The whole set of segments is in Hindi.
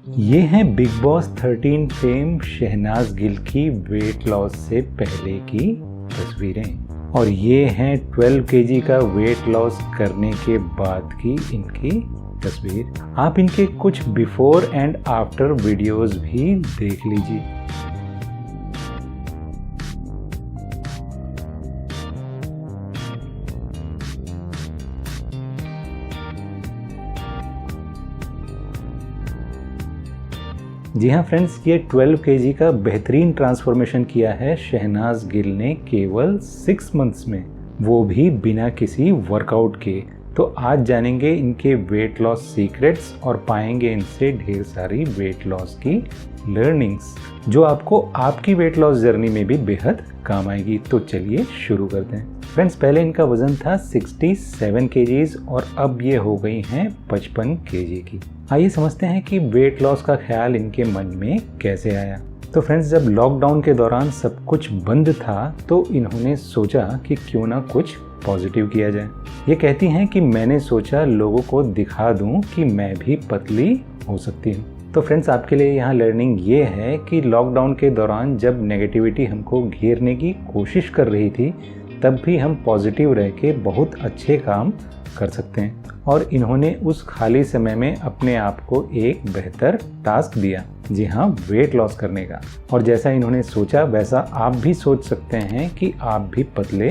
ये हैं Bigg Boss 13 fame Shehnaaz Gill की वेट लॉस से पहले की तस्वीरें और ये हैं 12 केजी का वेट लॉस करने के बाद की इनकी तस्वीर। आप इनके कुछ बिफोर एंड आफ्टर वीडियोस भी देख लीजिए। जी हाँ फ्रेंड्स, ये 12 केजी का बेहतरीन ट्रांसफॉर्मेशन किया है शहनाज गिल ने केवल 6 मंथ्स में, वो भी बिना किसी वर्कआउट के। तो आज जानेंगे इनके वेट लॉस सीक्रेट्स और पाएंगे इनसे ढेर सारी वेट लॉस की लर्निंग्स जो आपको आपकी वेट लॉस जर्नी में भी बेहद काम आएगी। तो चलिए शुरू करते हैं। फ्रेंड्स, पहले इनका वजन था 67 केजीज और अब ये हो गई हैं 55 केजी की। आइए समझते हैं कि वेट लॉस का ख्याल इनके मन में कैसे आया। तो फ्रेंड्स, जब लॉकडाउन के दौरान सब कुछ बंद था तो इन्होंने सोचा कि क्यों ना कुछ पॉजिटिव किया जाए। ये कहती हैं कि मैंने सोचा लोगों को दिखा दूं कि मैं भी पतली हो सकती हूँ। तो फ्रेंड्स, आपके लिए यहाँ लर्निंग ये है कि लॉकडाउन के दौरान जब नेगेटिविटी हमको घेरने की कोशिश कर रही थी तब भी हम पॉजिटिव रह के बहुत अच्छे काम कर सकते हैं। और इन्होंने उस खाली समय में अपने आप को एक बेहतर टास्क दिया, जी हाँ, वेट लॉस करने का। और जैसा इन्होंने सोचा वैसा आप भी सोच सकते हैं कि आप भी पतले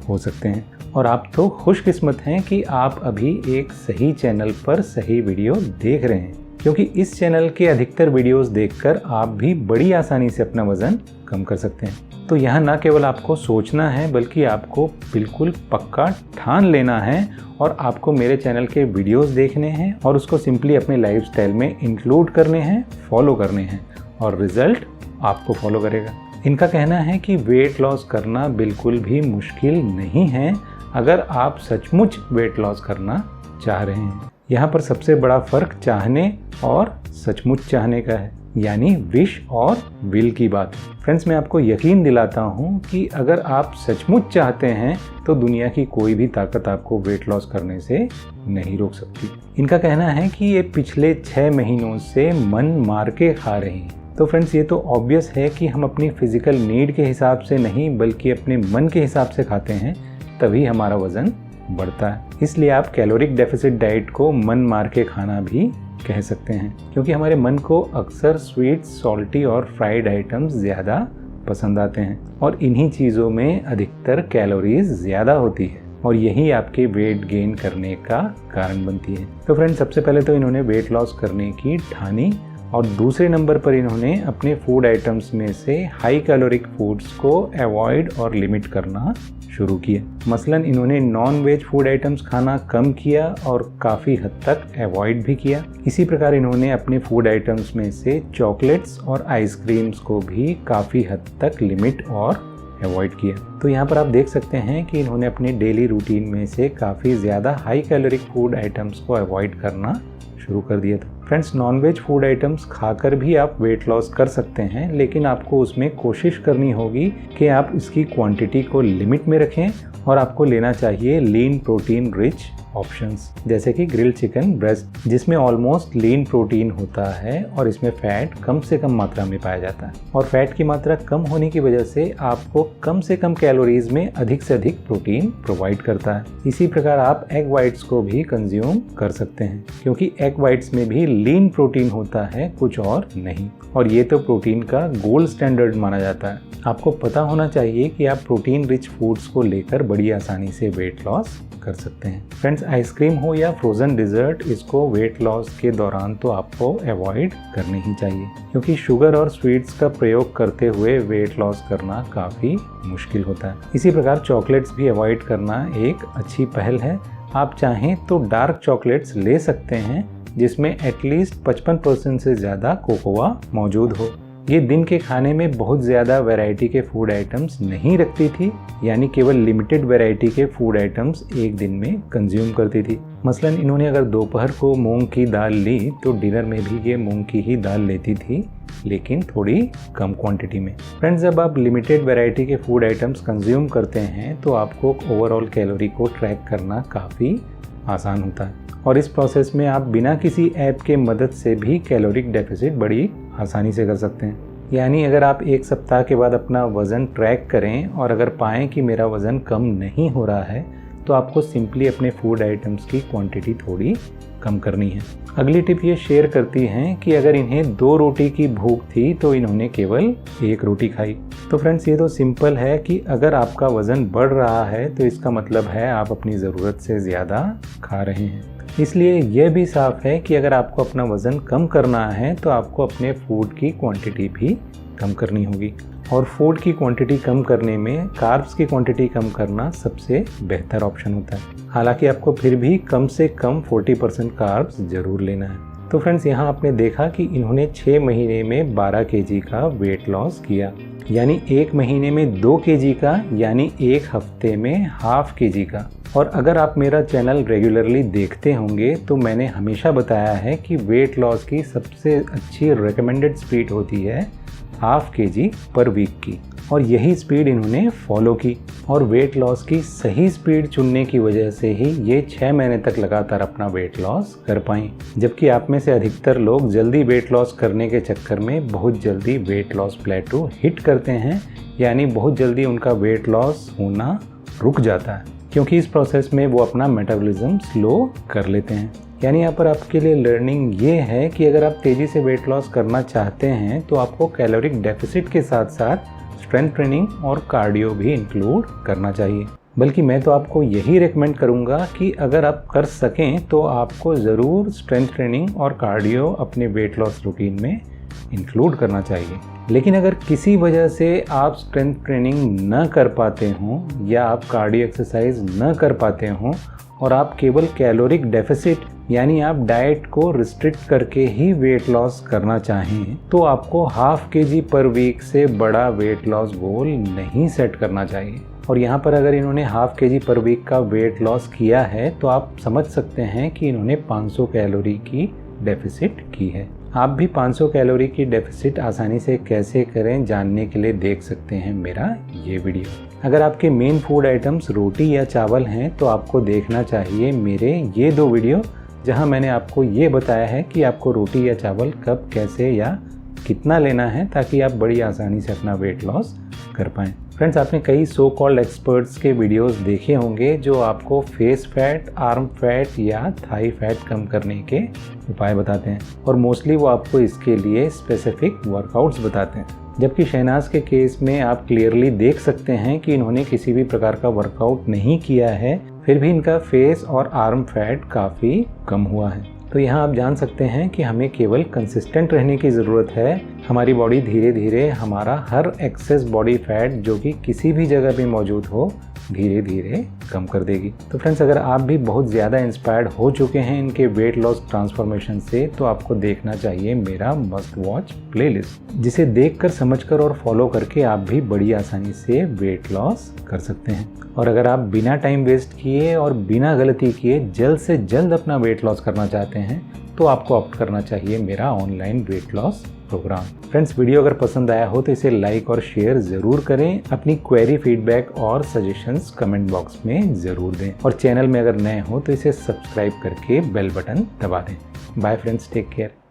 हो सकते हैं। और आप तो खुशकिस्मत हैं कि आप अभी एक सही चैनल पर सही वीडियो देख रहे हैं, क्योंकि इस चैनल के अधिकतर वीडियोस देखकर आप भी बड़ी आसानी से अपना वजन कम कर सकते हैं। तो यहाँ ना केवल आपको सोचना है बल्कि आपको बिल्कुल पक्का ठान लेना है और आपको मेरे चैनल के वीडियोस देखने हैं और उसको सिंपली अपने लाइफस्टाइल में इंक्लूड करने हैं, फॉलो करने हैं और रिजल्ट आपको फॉलो करेगा। इनका कहना है कि वेट लॉस करना बिल्कुल भी मुश्किल नहीं है अगर आप सचमुच वेट लॉस करना चाह रहे हैं। यहाँ पर सबसे बड़ा फर्क चाहने और सचमुच चाहने का है, यानी विश और विल की बात है। फ्रेंड्स, मैं आपको यकीन दिलाता हूँ कि अगर आप सचमुच चाहते हैं तो दुनिया की कोई भी ताकत आपको वेट लॉस करने से नहीं रोक सकती। इनका कहना है कि ये पिछले 6 महीनों से मन मार के खा रही हैं। तो फ्रेंड्स, ये तो ऑब्वियस है कि हम अपनी फिजिकल नीड के हिसाब से नहीं बल्कि अपने मन के हिसाब से खाते हैं, तभी हमारा वजन बढ़ता है। इसलिए आप कैलोरिक डेफिसिट डाइट को मन मार के खाना भी कह सकते हैं, क्योंकि हमारे मन को अक्सर स्वीट, सॉल्टी और फ्राइड आइटम्स ज़्यादा पसंद आते हैं और इन्हीं चीज़ों में अधिकतर कैलोरीज ज़्यादा होती है और यही आपके वेट गेन करने का कारण बनती है। तो फ्रेंड्स, सबसे पहले तो इन्होंने वेट लॉस करने की ठानी और दूसरे नंबर पर इन्होंने अपने फूड आइटम्स में से हाई कैलोरिक फूड्स को अवॉइड और लिमिट करना शुरू किया। मसलन इन्होंने नॉन वेज फूड आइटम्स खाना कम किया और काफ़ी हद तक अवॉइड भी किया। इसी प्रकार इन्होंने अपने फूड आइटम्स में से चॉकलेट्स और आइसक्रीम्स को भी काफ़ी हद तक लिमिट और अवॉइड किया। तो यहाँ पर आप देख सकते हैं कि इन्होंने अपने डेली रूटीन में से काफ़ी ज़्यादा हाई कैलोरिक फूड आइटम्स को अवॉइड करना शुरू कर दिया था। फ्रेंड्स, नॉनवेज फूड आइटम्स खाकर भी आप वेट लॉस कर सकते हैं, लेकिन आपको उसमें कोशिश करनी होगी कि आप इसकी क्वांटिटी को लिमिट में रखें और आपको लेना चाहिए लीन प्रोटीन रिच ऑप्शंस, जैसे कि ग्रिल्ड चिकन ब्रेस्ट, जिसमें ऑलमोस्ट लीन प्रोटीन होता है और इसमें फैट कम से कम मात्रा में पाया जाता है। और फैट की मात्रा कम होने की वजह से आपको कम से कम कैलोरीज में अधिक से अधिक प्रोटीन प्रोवाइड करता है। इसी प्रकार आप एग वाइट्स को भी कंज्यूम कर सकते हैं, क्योंकि एग वाइट्स में भी लीन प्रोटीन होता है, कुछ और नहीं। और ये तो प्रोटीन का गोल्ड स्टैंडर्ड माना जाता है। आपको पता होना चाहिए कि आप प्रोटीन रिच फूड्स को लेकर बड़ी आसानी से वेट लॉस कर सकते हैं। फ्रेंड्स, आइसक्रीम हो या फ्रोजन डिजर्ट, इसको वेट लॉस के दौरान तो आपको अवॉइड करनी ही चाहिए, क्योंकि शुगर और स्वीट्स का प्रयोग करते हुए वेट लॉस करना काफ़ी मुश्किल होता है। इसी प्रकार चॉकलेट्स भी अवॉइड करना एक अच्छी पहल है। आप चाहें तो डार्क चॉकलेट्स ले सकते हैं जिसमें एटलीस्ट 55% से ज़्यादा कोकोआ मौजूद हो। ये दिन के खाने में बहुत ज़्यादा वैरायटी के फूड आइटम्स नहीं रखती थी, यानी केवल लिमिटेड वैरायटी के फूड आइटम्स एक दिन में कंज्यूम करती थी। मसलन इन्होंने अगर दोपहर को मूंग की दाल ली तो डिनर में भी ये मूंग की ही दाल लेती थी, लेकिन थोड़ी कम क्वांटिटी में। फ्रेंड्स, जब आप लिमिटेड वैरायटी के फूड आइटम्स कंज्यूम करते हैं तो आपको ओवरऑल कैलोरी को ट्रैक करना काफ़ी आसान होता है और इस प्रोसेस में आप बिना किसी ऐप के मदद से भी कैलोरिक डेफिसिट बड़ी आसानी से कर सकते हैं। यानी अगर आप 1 सप्ताह के बाद अपना वज़न ट्रैक करें और अगर पाएँ कि मेरा वज़न कम नहीं हो रहा है तो आपको सिंपली अपने फूड आइटम्स की क्वांटिटी थोड़ी कम करनी है। अगली टिप ये शेयर करती हैं कि अगर इन्हें 2 रोटी की भूख थी तो इन्होंने केवल 1 रोटी खाई। तो फ्रेंड्स ये तो सिंपल है कि अगर आपका वज़न बढ़ रहा है तो इसका मतलब है आप अपनी ज़रूरत से ज़्यादा खा रहे हैं। इसलिए यह भी साफ है कि अगर आपको अपना वज़न कम करना है तो आपको अपने फूड की क्वांटिटी भी कम करनी होगी। और फूड की क्वांटिटी कम करने में कार्ब्स की क्वांटिटी कम करना सबसे बेहतर ऑप्शन होता है। हालांकि आपको फिर भी कम से कम 40% कार्ब्स ज़रूर लेना है। तो फ्रेंड्स यहाँ आपने देखा कि इन्होंने 6 महीने में 12 kg का वेट लॉस किया, यानी 1 महीने में 2 kg का, यानी 1 हफ्ते में ½ kg का। और अगर आप मेरा चैनल रेगुलरली देखते होंगे तो मैंने हमेशा बताया है कि वेट लॉस की सबसे अच्छी रिकमेंडेड स्पीड होती है ½ kg पर वीक की, और यही स्पीड इन्होंने फॉलो की। और वेट लॉस की सही स्पीड चुनने की वजह से ही ये 6 महीने तक लगातार अपना वेट लॉस कर पाएँ। जबकि आप में से अधिकतर लोग जल्दी वेट लॉस करने के चक्कर में बहुत जल्दी वेट लॉस प्लेटू हिट करते हैं, यानी बहुत जल्दी उनका वेट लॉस होना रुक जाता है, क्योंकि इस प्रोसेस में वो अपना मेटाबॉलिज्म स्लो कर लेते हैं। यानी यहाँ पर आपके लिए लर्निंग ये है कि अगर आप तेज़ी से वेट लॉस करना चाहते हैं तो आपको कैलोरिक डेफिसिट के साथ साथ स्ट्रेंथ ट्रेनिंग और कार्डियो भी इंक्लूड करना चाहिए। बल्कि मैं तो आपको यही रेकमेंड करूँगा कि अगर आप कर सकें तो आपको ज़रूर स्ट्रेंथ ट्रेनिंग और कार्डियो अपने वेट लॉस रूटीन में इंक्लूड करना चाहिए। लेकिन अगर किसी वजह से आप स्ट्रेंथ ट्रेनिंग न कर पाते हों या आप कार्डियो एक्सरसाइज न कर पाते हों और आप केवल कैलोरिक डेफिसिट यानी आप डाइट को रिस्ट्रिक्ट करके ही वेट लॉस करना चाहें तो आपको ½ kg पर वीक से बड़ा वेट लॉस गोल नहीं सेट करना चाहिए। और यहाँ पर अगर इन्होंने ½ kg पर वीक का वेट लॉस किया है तो आप समझ सकते हैं कि इन्होंने 500 कैलोरी की डेफिसिट की है। आप भी 500 कैलोरी की डेफिसिट आसानी से कैसे करें जानने के लिए देख सकते हैं मेरा ये वीडियो। अगर आपके मेन फूड आइटम्स रोटी या चावल हैं तो आपको देखना चाहिए मेरे ये 2 वीडियो, जहां मैंने आपको ये बताया है कि आपको रोटी या चावल कब, कैसे या कितना लेना है ताकि आप बड़ी आसानी से अपना वेट लॉस कर पाएँ। फ्रेंड्स, आपने कई सो कॉल्ड एक्सपर्ट्स के वीडियोस देखे होंगे जो आपको फेस फैट, आर्म फैट या थाई फैट कम करने के उपाय बताते हैं, और मोस्टली वो आपको इसके लिए स्पेसिफिक वर्कआउट्स बताते हैं। जबकि शहनाज के केस में आप क्लियरली देख सकते हैं कि इन्होंने किसी भी प्रकार का वर्कआउट नहीं किया है, फिर भी इनका फेस और आर्म फैट काफ़ी कम हुआ है। तो यहाँ आप जान सकते हैं कि हमें केवल कंसिस्टेंट रहने की ज़रूरत है। हमारी बॉडी धीरे धीरे हमारा हर एक्सेस बॉडी फैट जो कि किसी भी जगह पे मौजूद हो धीरे धीरे कम कर देगी। तो फ्रेंड्स, अगर आप भी बहुत ज़्यादा इंस्पायर्ड हो चुके हैं इनके वेट लॉस ट्रांसफॉर्मेशन से तो आपको देखना चाहिए मेरा मस्ट वॉच प्लेलिस्ट, जिसे देखकर, समझकर और फॉलो करके आप भी बड़ी आसानी से वेट लॉस कर सकते हैं। और अगर आप बिना टाइम वेस्ट किए और बिना गलती किए जल्द से जल्द अपना वेट लॉस करना चाहते हैं तो आपको ऑप्ट करना चाहिए मेरा online weight loss program. Friends, video अगर पसंद आया हो तो इसे लाइक और शेयर ज़रूर करें। अपनी क्वेरी, फीडबैक और सजेशंस कमेंट बॉक्स में ज़रूर दें, और चैनल में अगर नए हो तो इसे सब्सक्राइब करके बेल बटन दबा दें। Bye friends, take care.